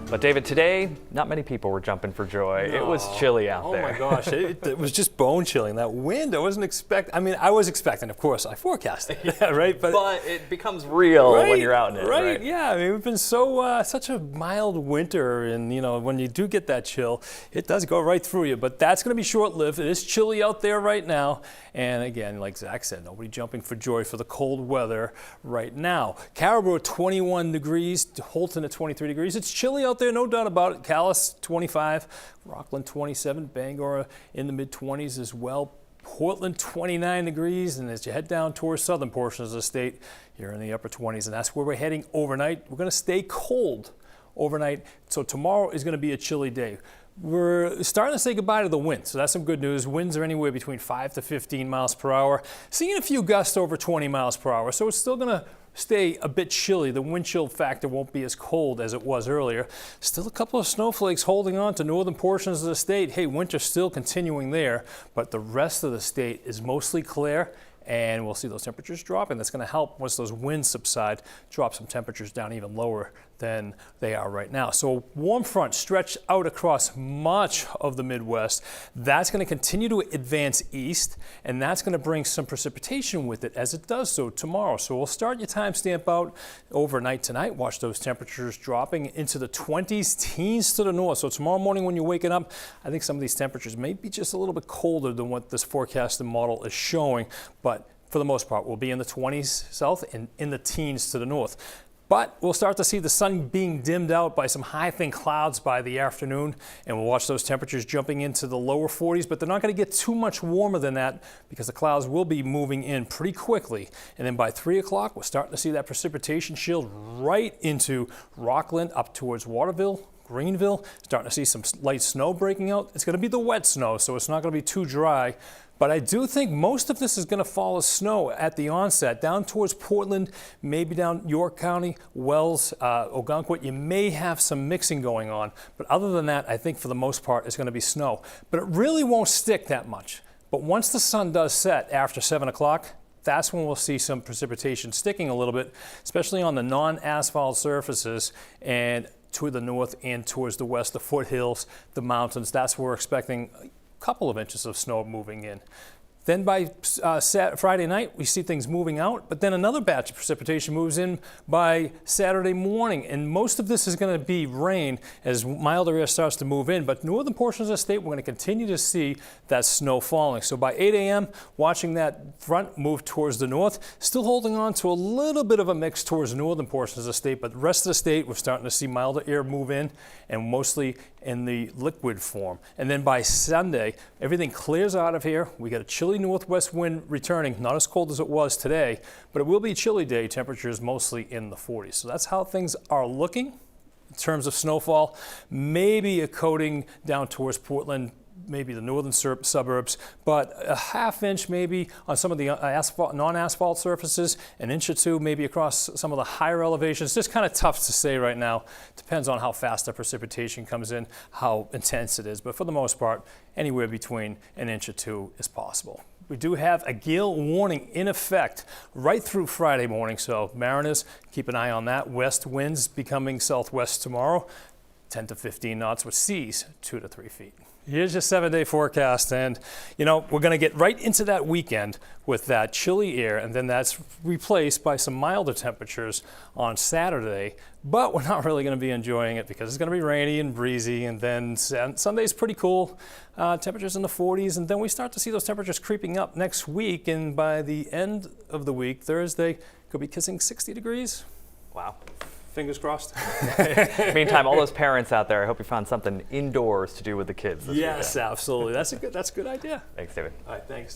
But David, today, not many people were jumping for joy. No. It was chilly out there. Oh my gosh, it was just bone chilling. That wind, I wasn't expecting. I mean, I was expecting, of course, I forecasted it, right? But it becomes real when you're out in it, right? Yeah, I mean, we've been such a mild winter, and when you do get that chill, it does go right through you. But that's going to be short-lived. It is chilly out there right now, and again, like Zach said, nobody jumping for joy for the cold weather right now. Caribou at 21 degrees, Holton at 23 degrees. It's chilly out there, no doubt about it. Calais 25, Rockland 27, Bangor in the mid-20s as well. Portland 29 degrees, and as you head down towards southern portions of the state, you're in the upper 20s, and that's where we're heading overnight. We're going to stay cold overnight, so tomorrow is going to be a chilly day. We're starting to say goodbye to the wind, so that's some good news. Winds are anywhere between 5 to 15 miles per hour. Seeing a few gusts over 20 miles per hour, so it's still going to stay a bit chilly. The wind chill factor won't be as cold as it was earlier. Still a couple of snowflakes holding on to northern portions of the state. Hey, winter's still continuing there, but the rest of the state is mostly clear, and we'll see those temperatures dropping. That's going to help once those winds subside, drop some temperatures down even lower than they are right now. So warm front stretched out across much of the Midwest. That's going to continue to advance east, and that's going to bring some precipitation with it as it does so tomorrow. So we'll start your timestamp out overnight tonight. Watch those temperatures dropping into the 20s, teens to the north. So tomorrow morning when you're waking up, I think some of these temperatures may be just a little bit colder than what this forecasting model is showing, but for the most part, we'll be in the 20s south and in the teens to the north. But we'll start to see the sun being dimmed out by some high thin clouds by the afternoon, and we'll watch those temperatures jumping into the lower 40s, but they're not going to get too much warmer than that because the clouds will be moving in pretty quickly. And then by 3 o'clock, we're starting to see that precipitation shield right into Rockland up towards Waterville, Greenville, starting to see some light snow breaking out. It's going to be the wet snow, so it's not going to be too dry. But I do think most of this is going to fall as snow at the onset. Down towards Portland, maybe down York County, Wells, Ogunquit, you may have some mixing going on. But other than that, I think for the most part, it's going to be snow. But it really won't stick that much. But once the sun does set after 7 o'clock, that's when we'll see some precipitation sticking a little bit, especially on the non-asphalt surfaces and to the north and towards the west, the foothills, the mountains. That's where we're expecting couple of inches of snow moving in. Then by Friday night, we see things moving out, but then another batch of precipitation moves in by Saturday morning, and most of this is going to be rain as milder air starts to move in, but northern portions of the state, we're going to continue to see that snow falling. So by 8 a.m., watching that front move towards the north, still holding on to a little bit of a mix towards northern portions of the state, but the rest of the state, we're starting to see milder air move in, and mostly in the liquid form. And then by Sunday, everything clears out of here. We got a chilly northwest wind returning, not as cold as it was today, but it will be a chilly day, temperatures mostly in the 40s. So that's how things are looking in terms of snowfall. Maybe a coating down towards Portland, maybe the northern suburbs, but a half inch maybe on some of the non-asphalt surfaces, an inch or two maybe across some of the higher elevations. Just kind of tough to say right now. Depends on how fast the precipitation comes in, how intense it is, but for the most part, anywhere between an inch or two is possible. We do have a gale warning in effect right through Friday morning, so mariners, keep an eye on that. West winds becoming southwest tomorrow, 10 to 15 knots with seas 2 to 3 feet. Here's your 7-day forecast, and we're going to get right into that weekend with that chilly air, and then that's replaced by some milder temperatures on Saturday, but we're not really going to be enjoying it because it's going to be rainy and breezy, and then Sunday's pretty cool, temperatures in the 40s, and then we start to see those temperatures creeping up next week, and by the end of the week, Thursday, could be kissing 60 degrees. Wow. Fingers crossed. Meantime, all those parents out there, I hope you found something indoors to do with the kids this weekend. Yes, absolutely. That's a good idea. Thanks, David. All right, thanks.